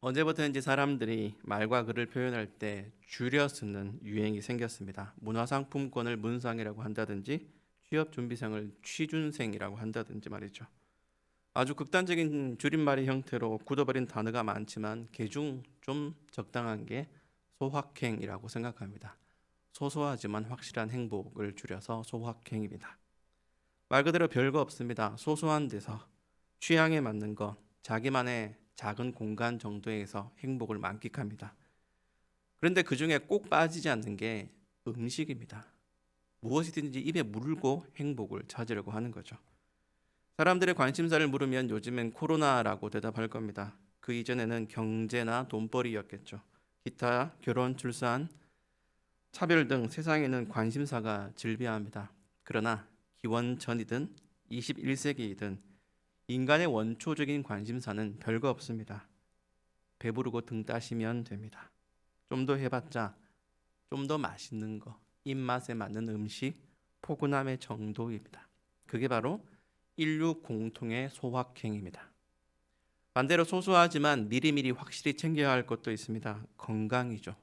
언제부터인지 사람들이 말과 글을 표현할 때 줄여 쓰는 유행이 생겼습니다. 문화상품권을 문상이라고 한다든지 취업준비생을 취준생이라고 한다든지 말이죠. 아주 극단적인 줄임말의 형태로 굳어버린 단어가 많지만 개중 좀 적당한 게 소확행이라고 생각합니다. 소소하지만 확실한 행복을 줄여서 소확행입니다. 말 그대로 별거 없습니다. 소소한 데서 취향에 맞는 것, 자기만의 작은 공간 정도에서 행복을 만끽합니다. 그런데 그 중에 꼭 빠지지 않는 게 음식입니다. 무엇이든지 입에 물고 행복을 찾으려고 하는 거죠. 사람들의 관심사를 물으면 요즘엔 코로나라고 대답할 겁니다. 그 이전에는 경제나 돈벌이였겠죠. 기타, 결혼, 출산, 차별 등 세상에는 관심사가 즐비합니다. 그러나 기원전이든 21세기이든 인간의 원초적인 관심사는 별거 없습니다. 배부르고 등 따시면 됩니다. 좀 더 해봤자 좀 더 맛있는 거, 입맛에 맞는 음식, 포근함의 정도입니다. 그게 바로 인류 공통의 소확행입니다. 반대로 소소하지만 미리미리 확실히 챙겨야 할 것도 있습니다. 건강이죠.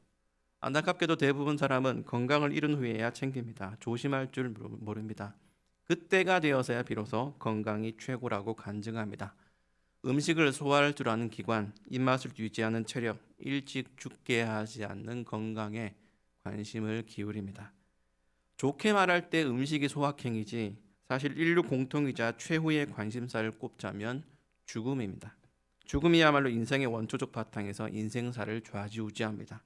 안타깝게도 대부분 사람은 건강을 잃은 후에야 챙깁니다. 조심할 줄 모릅니다. 그때가 되어서야 비로소 건강이 최고라고 간증합니다. 음식을 소화할 줄 아는 기관, 입맛을 유지하는 체력, 일찍 죽게 하지 않는 건강에 관심을 기울입니다. 좋게 말할 때 음식이 소확행이지 사실 인류 공통이자 최후의 관심사를 꼽자면 죽음입니다. 죽음이야말로 인생의 원초적 바탕에서 인생사를 좌지우지합니다.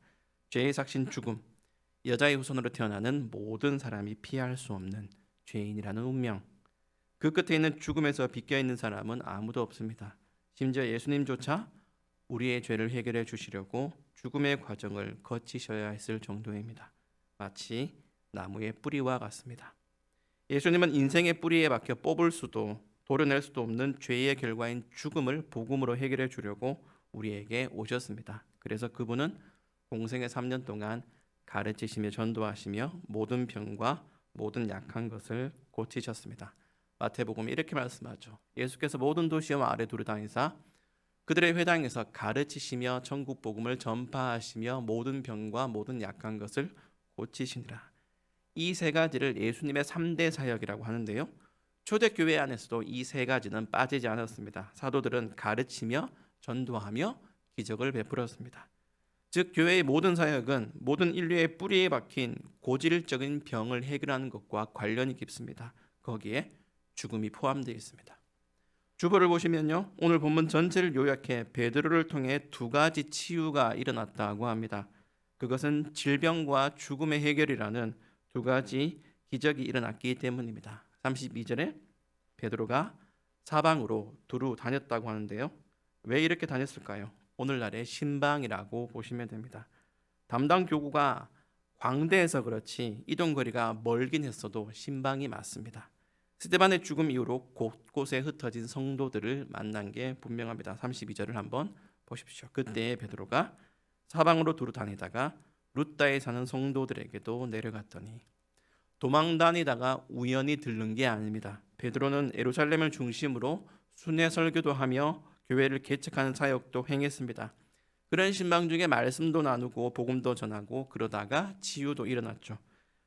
죄의 삭신 죽음, 여자의 후손으로 태어나는 모든 사람이 피할 수 없는 죄인이라는 운명. 그 끝에 있는 죽음에서 비껴있는 사람은 아무도 없습니다. 심지어 예수님조차 우리의 죄를 해결해 주시려고 죽음의 과정을 거치셔야 했을 정도입니다. 마치 나무의 뿌리와 같습니다. 예수님은 인생의 뿌리에 박혀 뽑을 수도 도려낼 수도 없는 죄의 결과인 죽음을 복음으로 해결해 주려고 우리에게 오셨습니다. 그래서 그분은 공생의 3년 동안 가르치시며 전도하시며 모든 병과 모든 약한 것을 고치셨습니다. 마태복음이 이렇게 말씀하죠. 예수께서 모든 도시와 아래 두루 다니사 그들의 회당에서 가르치시며 천국 복음을 전파하시며 모든 병과 모든 약한 것을 고치시니라. 이 세 가지를 예수님의 3대 사역이라고 하는데요. 초대교회 안에서도 이 세 가지는 빠지지 않았습니다. 사도들은 가르치며 전도하며 기적을 베풀었습니다. 즉 교회의 모든 사역은 모든 인류의 뿌리에 박힌 고질적인 병을 해결하는 것과 관련이 깊습니다. 거기에 죽음이 포함되어 있습니다. 주보를 보시면요. 오늘 본문 전체를 요약해 베드로를 통해 두 가지 치유가 일어났다고 합니다. 그것은 질병과 죽음의 해결이라는 두 가지 기적이 일어났기 때문입니다. 32절에 베드로가 사방으로 두루 다녔다고 하는데요. 왜 이렇게 다녔을까요? 오늘날의 신방이라고 보시면 됩니다. 담당 교구가 광대해서 그렇지 이동거리가 멀긴 했어도 신방이 맞습니다. 스데반의 죽음 이후로 곳곳에 흩어진 성도들을 만난 게 분명합니다. 32절을 한번 보십시오. 그때 베드로가 사방으로 두루 다니다가 루다에 사는 성도들에게도 내려갔더니 도망 다니다가 우연히 들른 게 아닙니다. 베드로는 예루살렘을 중심으로 순회 설교도 하며 교회를 개척하는 사역도 행했습니다. 그런 신방 중에 말씀도 나누고 복음도 전하고 그러다가 치유도 일어났죠.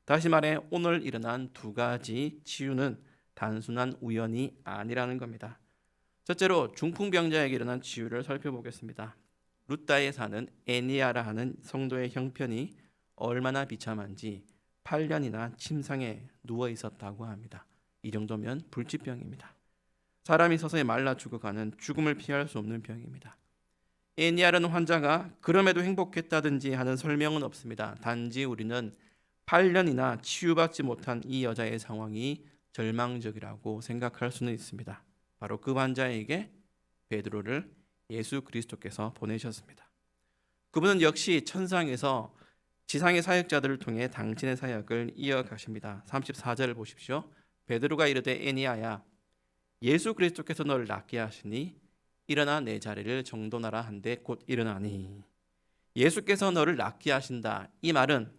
다시 말해 오늘 일어난 두 가지 치유는 단순한 우연이 아니라는 겁니다. 첫째로 중풍병자에게 일어난 치유를 살펴보겠습니다. 루다에 사는 애니아라 하는 성도의 형편이 얼마나 비참한지 8년이나 침상에 누워 있었다고 합니다. 이 정도면 불치병입니다. 사람이 서서히 말라 죽어가는 죽음을 피할 수 없는 병입니다. 애니아라는 환자가 그럼에도 행복했다든지 하는 설명은 없습니다. 단지 우리는 8년이나 치유받지 못한 이 여자의 상황이 절망적이라고 생각할 수는 있습니다. 바로 그 환자에게 베드로를 예수 그리스도께서 보내셨습니다. 그분은 역시 천상에서 지상의 사역자들을 통해 당신의 사역을 이어가십니다. 34절을 보십시오. 베드로가 이르되 애니아야 예수 그리스도께서 너를 낫게 하시니 일어나 내 자리를 정돈하라 한데 곧 일어나니. 예수께서 너를 낫게 하신다. 이 말은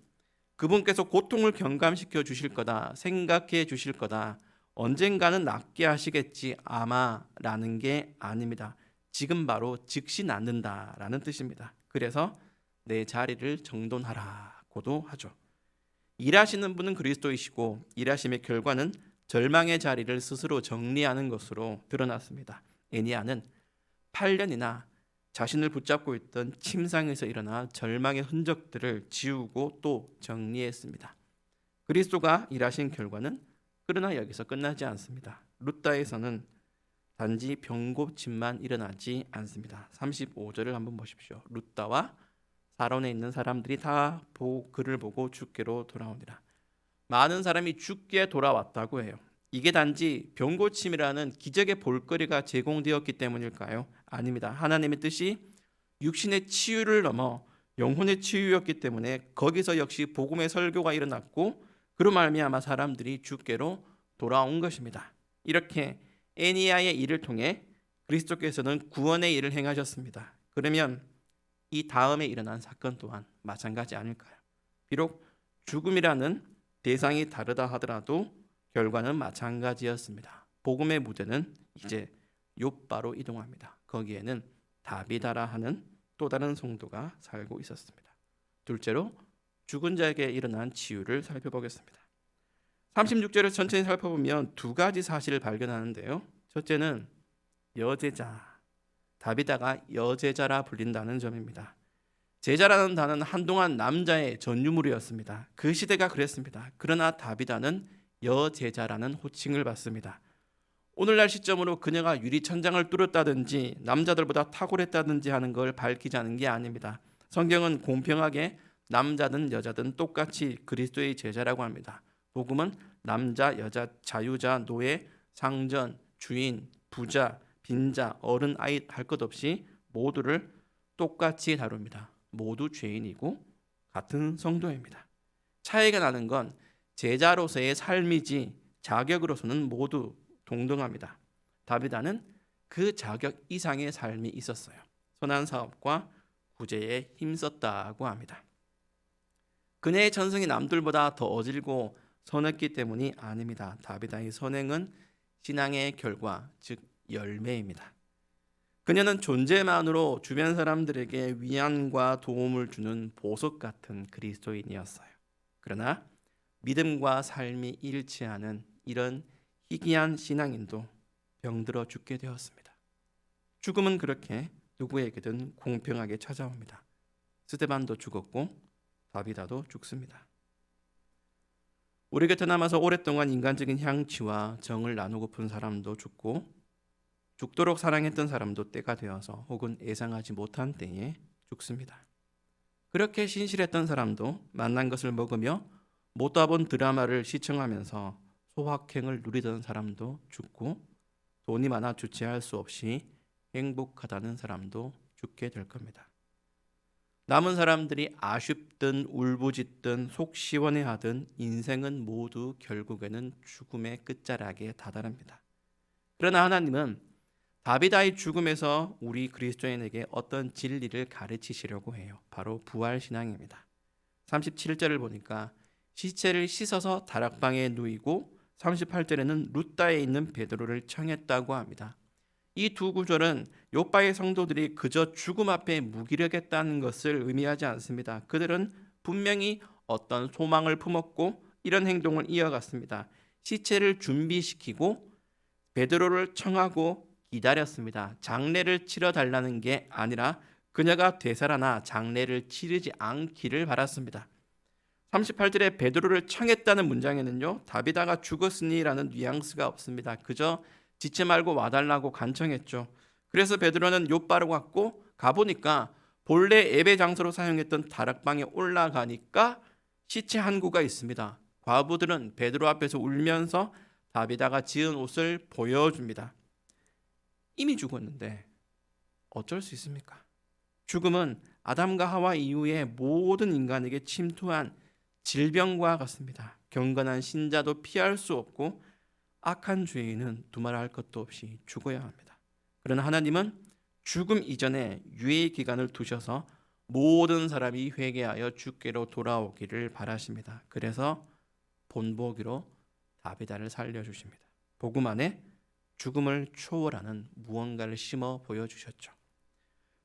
그분께서 고통을 경감시켜 주실 거다. 생각해 주실 거다. 언젠가는 낫게 하시겠지 아마라는 게 아닙니다. 지금 바로 즉시 낫는다라는 뜻입니다. 그래서 내 자리를 정돈하라고도 하죠. 일하시는 분은 그리스도이시고 일하심의 결과는 절망의 자리를 스스로 정리하는 것으로 드러났습니다. 에니야는 8년이나 자신을 붙잡고 있던 침상에서 일어나 절망의 흔적들을 지우고 또 정리했습니다. 그리스도가 일하신 결과는 그러나 여기서 끝나지 않습니다. 룻다에서는 단지 병고침만 일어나지 않습니다. 35절을 한번 보십시오. 룻다와 사론에 있는 사람들이 다 그를 보고 죽게로 돌아오니라. 많은 사람이 죽게 돌아왔다고 해요. 이게 단지 병고침이라는 기적의 볼거리가 제공되었기 때문일까요? 아닙니다. 하나님의 뜻이 육신의 치유를 넘어 영혼의 치유였기 때문에 거기서 역시 복음의 설교가 일어났고 그로 말미암아 사람들이 주께로 돌아온 것입니다. 이렇게 에니야의 일을 통해 그리스도께서는 구원의 일을 행하셨습니다. 그러면 이 다음에 일어난 사건 또한 마찬가지 아닐까요? 비록 죽음이라는 대상이 다르다 하더라도 결과는 마찬가지였습니다. 복음의 무대는 이제 욥바로 이동합니다. 거기에는 다비다라 하는 또 다른 성도가 살고 있었습니다. 둘째로 죽은 자에게 일어난 치유를 살펴보겠습니다. 36절을 천천히 살펴보면 두 가지 사실을 발견하는데요. 첫째는 여제자, 다비다가 여제자라 불린다는 점입니다. 제자라는 단어는 한동안 남자의 전유물이었습니다. 그 시대가 그랬습니다. 그러나 다비다는 여제자라는 호칭을 받습니다. 오늘날 시점으로 그녀가 유리천장을 뚫었다든지 남자들보다 탁월했다든지 하는 걸 밝히자는 게 아닙니다. 성경은 공평하게 남자든 여자든 똑같이 그리스도의 제자라고 합니다. 복음은 남자, 여자, 자유자, 노예, 상전, 주인, 부자, 빈자, 어른, 아이 할 것 없이 모두를 똑같이 다룹니다. 모두 죄인이고 같은 성도입니다. 차이가 나는 건 제자로서의 삶이지 자격으로서는 모두 동등합니다. 다비다는 그 자격 이상의 삶이 있었어요. 선한 사업과 구제에 힘썼다고 합니다. 그녀의 전성이 남들보다 더 어질고 선했기 때문이 아닙니다. 다비다의 선행은 신앙의 결과, 즉 열매입니다. 그녀는 존재만으로 주변 사람들에게 위안과 도움을 주는 보석 같은 그리스도인이었어요. 그러나 믿음과 삶이 일치하는 이런 희귀한 신앙인도 병들어 죽게 되었습니다. 죽음은 그렇게 누구에게든 공평하게 찾아옵니다. 스데반도 죽었고 다비다도 죽습니다. 우리 곁에 남아서 오랫동안 인간적인 향취와 정을 나누고픈 사람도 죽고 죽도록 사랑했던 사람도 때가 되어서 혹은 예상하지 못한 때에 죽습니다. 그렇게 신실했던 사람도 만난 것을 먹으며 못다 본 드라마를 시청하면서 소확행을 누리던 사람도 죽고 돈이 많아 주체할 수 없이 행복하다는 사람도 죽게 될 겁니다. 남은 사람들이 아쉽든 울부짖든 속 시원해하든 인생은 모두 결국에는 죽음의 끝자락에 다다릅니다. 그러나 하나님은 다비다의 죽음에서 우리 그리스도인에게 어떤 진리를 가르치시려고 해요. 바로 부활신앙입니다. 37절을 보니까 시체를 씻어서 다락방에 누이고 38절에는 룻다에 있는 베드로를 청했다고 합니다. 이 두 구절은 욥바의 성도들이 그저 죽음 앞에 무기력했다는 것을 의미하지 않습니다. 그들은 분명히 어떤 소망을 품었고 이런 행동을 이어갔습니다. 시체를 준비시키고 베드로를 청하고 기다렸습니다. 장례를 치러달라는 게 아니라 그녀가 되살아나 장례를 치르지 않기를 바랐습니다. 38절에 베드로를 청했다는 문장에는요, 다비다가 죽었으니라는 뉘앙스가 없습니다. 그저 지체 말고 와달라고 간청했죠. 그래서 베드로는 욥바로 갔고 가보니까 본래 예배 장소로 사용했던 다락방에 올라가니까 시체 한 구가 있습니다. 과부들은 베드로 앞에서 울면서 다비다가 지은 옷을 보여줍니다. 이미 죽었는데 어쩔 수 있습니까? 죽음은 아담과 하와 이후에 모든 인간에게 침투한 질병과 같습니다. 경건한 신자도 피할 수 없고 악한 죄인은 두말할 것도 없이 죽어야 합니다. 그러나 하나님은 죽음 이전에 유예 기간을 두셔서 모든 사람이 회개하여 주께로 돌아오기를 바라십니다. 그래서 본보기로 다비다를 살려주십니다. 복음 안에 죽음을 초월하는 무언가를 심어 보여주셨죠.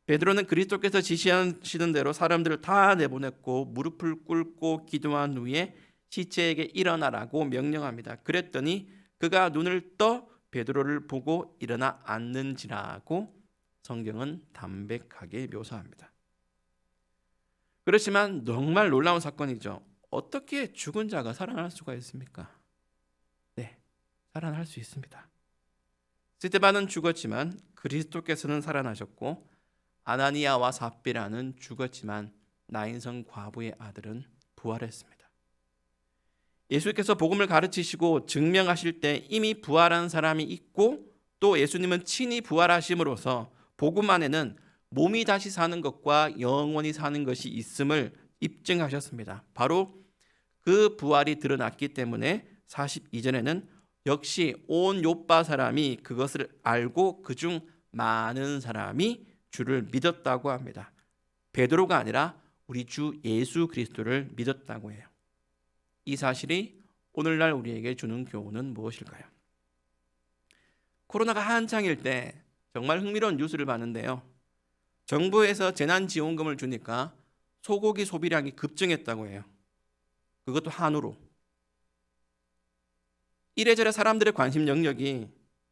베드로는 그리스도께서 지시하시는 대로 사람들을 다 내보냈고 무릎을 꿇고 기도한 후에 시체에게 일어나라고 명령합니다. 그랬더니 그가 눈을 떠 베드로를 보고 일어나 앉는지라고 성경은 담백하게 묘사합니다. 그렇지만 정말 놀라운 사건이죠. 어떻게 죽은 자가 살아날 수가 있습니까? 네, 살아날 수 있습니다. 스데반은 죽었지만 그리스도께서는 살아나셨고 아나니아와 삽비라는 죽었지만 나인성 과부의 아들은 부활했습니다. 예수께서 복음을 가르치시고 증명하실 때 이미 부활한 사람이 있고 또 예수님은 친히 부활하심으로써 복음 안에는 몸이 다시 사는 것과 영원히 사는 것이 있음을 입증하셨습니다. 바로 그 부활이 드러났기 때문에 42절에는 역시 온 요빠 사람이 그것을 알고 그중 많은 사람이 주를 믿었다고 합니다. 베드로가 아니라 우리 주 예수 그리스도를 믿었다고 해요. 이 사실이 오늘날 우리에게 주는 교훈은 무엇일까요? 코로나가 한창일 때 정말 흥미로운 뉴스를 봤는데요. 정부에서 재난지원금을 주니까 소고기 소비량이 급증했다고 해요. 그것도 한우로. 이래저래 사람들의 관심 영역이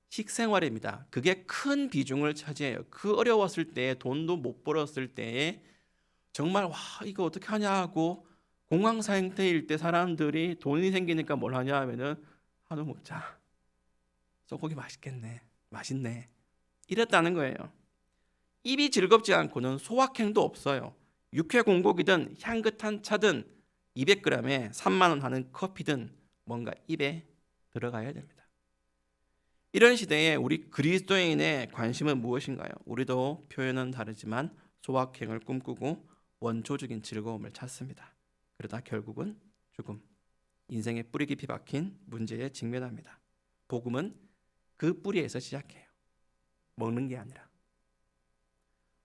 식생활입니다. 그게 큰 비중을 차지해요. 그 어려웠을 때 돈도 못 벌었을 때에 정말 와 이거 어떻게 하냐 하고 공황 상태일 때 사람들이 돈이 생기니까 뭘 하냐 하면은 한우 먹자. 소고기 맛있겠네. 맛있네. 이랬다는 거예요. 입이 즐겁지 않고는 소확행도 없어요. 육회 공고기든 향긋한 차든 200g에 3만 원 하는 커피든 뭔가 입에 들어가야 됩니다. 이런 시대에 우리 그리스도인의 관심은 무엇인가요? 우리도 표현은 다르지만 소확행을 꿈꾸고 원초적인 즐거움을 찾습니다. 그러다 결국은 죽음, 인생의 뿌리 깊이 박힌 문제에 직면합니다. 복음은 그 뿌리에서 시작해요. 먹는 게 아니라.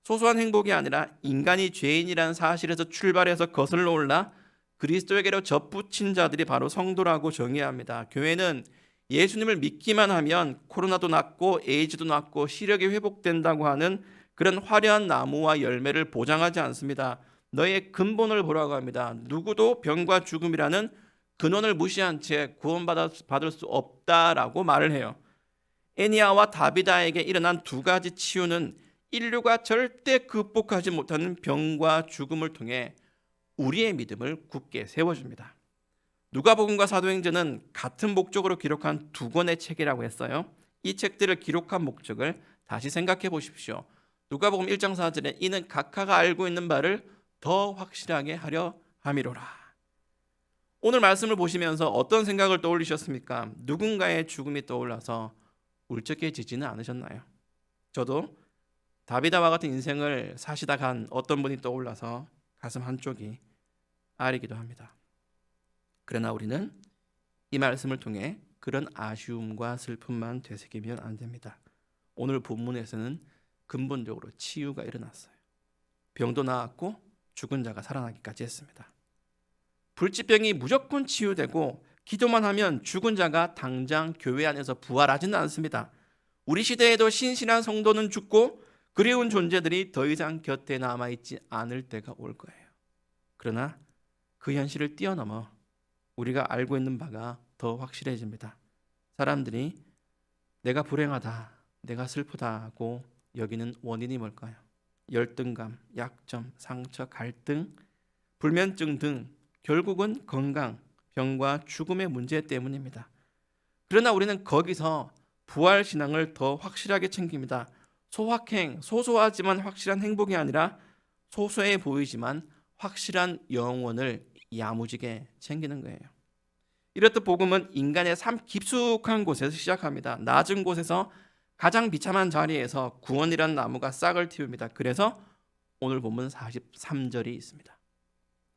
소소한 행복이 아니라 인간이 죄인이라는 사실에서 출발해서 거슬러 올라 그리스도에게로 접붙인 자들이 바로 성도라고 정의합니다. 교회는 예수님을 믿기만 하면 코로나도 낫고 에이즈도 낫고 시력이 회복된다고 하는 그런 화려한 나무와 열매를 보장하지 않습니다. 너의 근본을 보라고 합니다. 누구도 병과 죽음이라는 근원을 무시한 채 구원받을 수 없다라고 말을 해요. 애니아와 다비다에게 일어난 두 가지 치유는 인류가 절대 극복하지 못하는 병과 죽음을 통해 우리의 믿음을 굳게 세워줍니다. 누가복음과 사도행전은 같은 목적으로 기록한 두 권의 책이라고 했어요. 이 책들을 기록한 목적을 다시 생각해 보십시오. 누가복음 1장 4절에 이는 각하가 알고 있는 바를 더 확실하게 하려 함이로라. 오늘 말씀을 보시면서 어떤 생각을 떠올리셨습니까? 누군가의 죽음이 떠올라서 울적해지지는 않으셨나요? 저도 다비다와 같은 인생을 사시다 간 어떤 분이 떠올라서 가슴 한쪽이 아리기도 합니다. 그러나 우리는 이 말씀을 통해 그런 아쉬움과 슬픔만 되새기면 안 됩니다. 오늘 본문에서는 근본적으로 치유가 일어났어요. 병도 나았고 죽은 자가 살아나기까지 했습니다. 불치병이 무조건 치유되고 기도만 하면 죽은 자가 당장 교회 안에서 부활하지는 않습니다. 우리 시대에도 신실한 성도는 죽고 그리운 존재들이 더 이상 곁에 남아있지 않을 때가 올 거예요. 그러나 그 현실을 뛰어넘어 우리가 알고 있는 바가 더 확실해집니다. 사람들이 내가 불행하다, 내가 슬프다 하고 여기는 원인이 뭘까요? 열등감, 약점, 상처, 갈등, 불면증 등 결국은 건강, 병과 죽음의 문제 때문입니다. 그러나 우리는 거기서 부활신앙을 더 확실하게 챙깁니다. 소확행, 소소하지만 확실한 행복이 아니라 소소해 보이지만 확실한 영혼을 야무지게 챙기는 거예요. 이렇듯 복음은 인간의 삶 깊숙한 곳에서 시작합니다. 낮은 곳에서 가장 비참한 자리에서 구원이라는 나무가 싹을 틔웁니다. 그래서 오늘 본문 43절이 있습니다.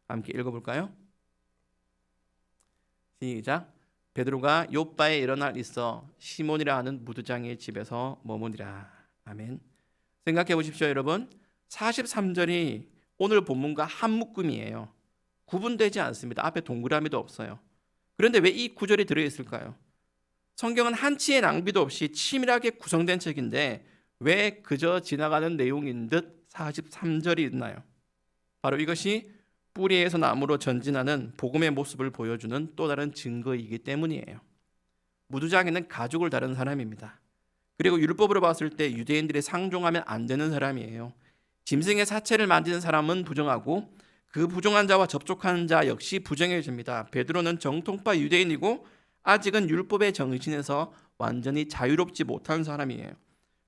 함께 읽어볼까요? 시작. 베드로가 요빠에 일어날 있어 시몬이라 하는 무두장의 집에서 머무니라. 아멘. 생각해 보십시오, 여러분. 43절이 오늘 본문과 한 묶음이에요. 구분되지 않습니다. 앞에 동그라미도 없어요. 그런데 왜 이 구절이 들어있을까요? 성경은 한치의 낭비도 없이 치밀하게 구성된 책인데 왜 그저 지나가는 내용인 듯 43절이 있나요? 바로 이것이 뿌리에서 나무로 전진하는 복음의 모습을 보여주는 또 다른 증거이기 때문이에요. 무두장이는 가죽을 다룬 사람입니다. 그리고 율법으로 봤을 때 유대인들이 상종하면 안 되는 사람이에요. 짐승의 사체를 만지는 사람은 부정하고 그 부정한 자와 접촉하는 자 역시 부정해집니다. 베드로는 정통파 유대인이고 아직은 율법의 정신에서 완전히 자유롭지 못한 사람이에요.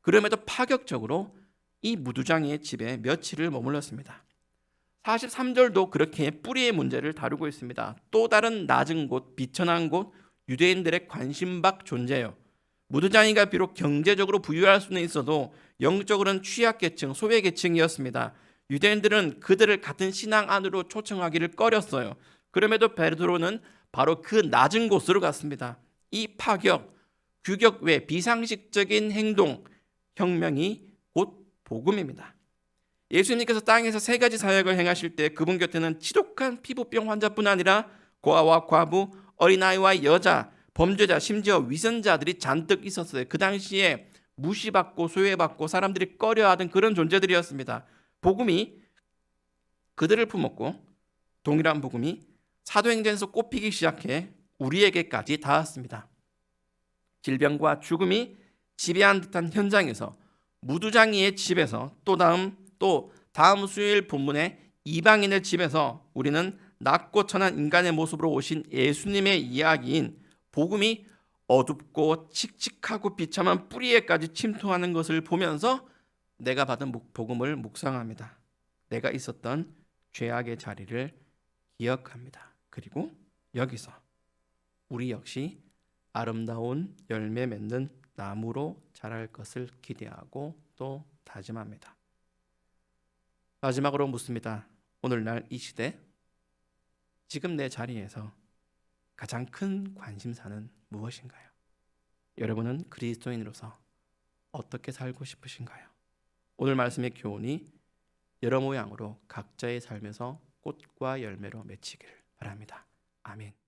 그럼에도 파격적으로 이 무두장이의 집에 며칠을 머물렀습니다. 43절도 그렇게 뿌리의 문제를 다루고 있습니다. 또 다른 낮은 곳, 비천한 곳, 유대인들의 관심밖 존재예요. 무두장이가 비록 경제적으로 부유할 수는 있어도 영적으로는 취약계층, 소외계층이었습니다. 유대인들은 그들을 같은 신앙 안으로 초청하기를 꺼렸어요. 그럼에도 베드로는 바로 그 낮은 곳으로 갔습니다. 이 파격, 규격 외 비상식적인 행동, 혁명이 곧 복음입니다. 예수님께서 땅에서 세 가지 사역을 행하실 때 그분 곁에는 지독한 피부병 환자뿐 아니라 고아와 과부, 어린아이와 여자, 범죄자, 심지어 위선자들이 잔뜩 있었어요. 그 당시에 무시받고 소외받고 사람들이 꺼려하던 그런 존재들이었습니다. 복음이 그들을 품었고 동일한 복음이 사도행전에서 꼽히기 시작해 우리에게까지 닿았습니다. 질병과 죽음이 지배한 듯한 현장에서 무두장이의 집에서 또 다음 수요일 본문의 이방인의 집에서 우리는 낮고 천한 인간의 모습으로 오신 예수님의 이야기인 복음이 어둡고 칙칙하고 비참한 뿌리에까지 침투하는 것을 보면서 내가 받은 복음을 묵상합니다. 내가 있었던 죄악의 자리를 기억합니다. 그리고 여기서 우리 역시 아름다운 열매 맺는 나무로 자랄 것을 기대하고 또 다짐합니다. 마지막으로 묻습니다. 오늘날 이 시대, 지금 내 자리에서 가장 큰 관심사는 무엇인가요? 여러분은 그리스도인으로서 어떻게 살고 싶으신가요? 오늘 말씀의 교훈이 여러 모양으로 각자의 삶에서 꽃과 열매로 맺히기를 바랍니다. 아멘.